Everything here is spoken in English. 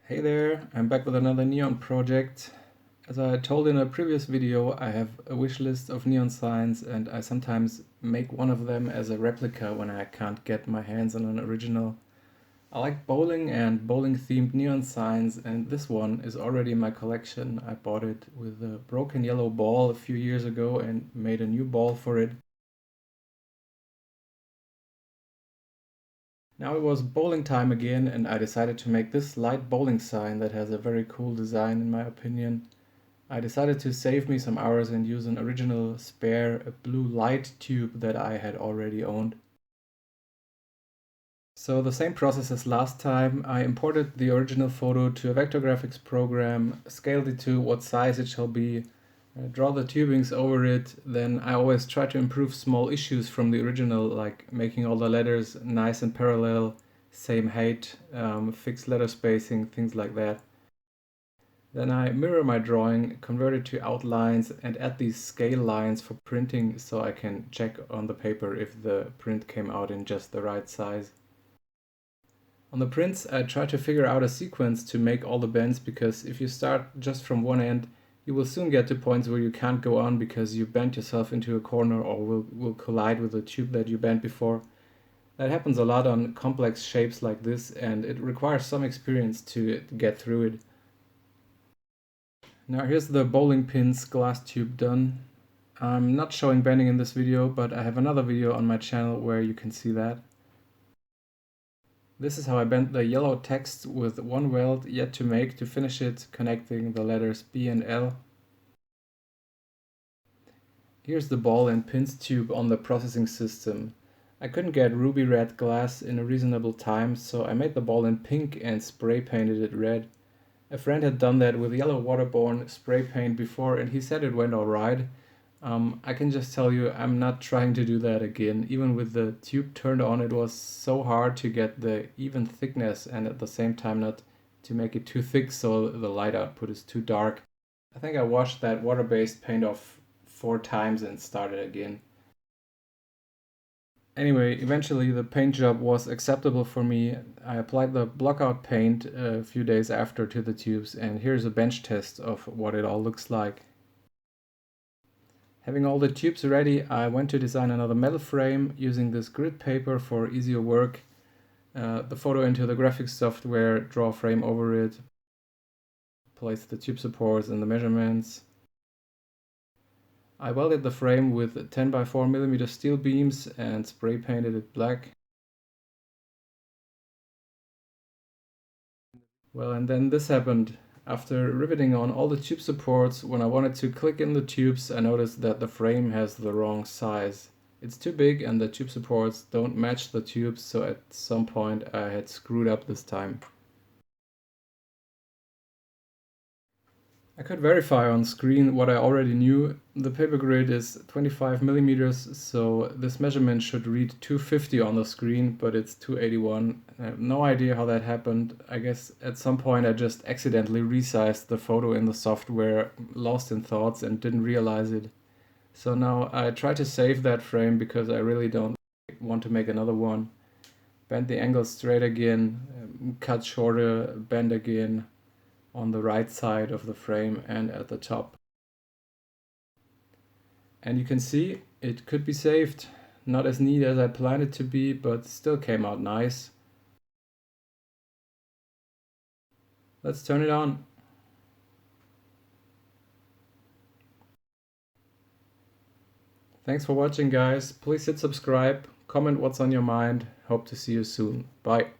Hey there, I'm back with another neon project. As I told in a previous video, I have a wish list of neon signs and I sometimes make one of them as a replica when I can't get my hands on an original. I like bowling and bowling themed neon signs, and this one is already in my collection. I bought it with a broken yellow ball a few years ago and made a new ball for it. Now it was bowling time again and I decided to make this light bowling sign that has a very cool design in my opinion. I decided to save me some hours and use an original spare blue light tube that I had already owned. So the same process as last time, I imported the original photo to a vector graphics program, scaled it to what size it shall be, draw the tubings over it. Then I always try to improve small issues from the original, like making all the letters nice and parallel, same height, fixed letter spacing, things like that. Then I mirror my drawing, convert it to outlines, and add these scale lines for printing so I can check on the paper if the print came out in just the right size. On the prints, I try to figure out a sequence to make all the bends, because if you start just from one end, you will soon get to points where you can't go on because you bent yourself into a corner or will collide with the tube that you bent before. That happens a lot on complex shapes like this, and it requires some experience to get through it. Now here's the bowling pins glass tube done. I'm not showing bending in this video, but I have another video on my channel where you can see that. This is how I bent the yellow text with one weld yet to make to finish it, connecting the letters B and L. Here's the ball and pins tube on the processing system. I couldn't get ruby red glass in a reasonable time, so I made the ball in pink and spray painted it red. A friend had done that with yellow waterborne spray paint before and he said it went alright. I can just tell you I'm not trying to do that again. Even with the tube turned on, it was so hard to get the even thickness and at the same time not to make it too thick so the light output is too dark. I think I washed that water-based paint off 4 times and started again. Anyway, eventually the paint job was acceptable for me. I applied the blockout paint a few days after to the tubes, and here's a bench test of what it all looks like. Having all the tubes ready, I went to design another metal frame using this grid paper for easier work. The photo into the graphics software, draw a frame over it, place the tube supports and the measurements. I welded the frame with 10 by 4 mm steel beams and spray painted it black. Well, and then this happened. After riveting on all the tube supports, when I wanted to click in the tubes, I noticed that the frame has the wrong size. It's too big and the tube supports don't match the tubes, so at some point I had screwed up this time. I could verify on screen what I already knew. The paper grid is 25 millimeters, so this measurement should read 250 on the screen, but it's 281. I have no idea how that happened. I guess at some point I just accidentally resized the photo in the software, lost in thoughts and didn't realize it. So now I try to save that frame because I really don't want to make another one. Bend the angle straight again, cut shorter, bend again on the right side of the frame and at the top. And you can see it could be saved. Not as neat as I planned it to be, but still came out nice. Let's turn it on. Thanks for watching, guys. Please hit subscribe, comment what's on your mind. Hope to see you soon. Bye.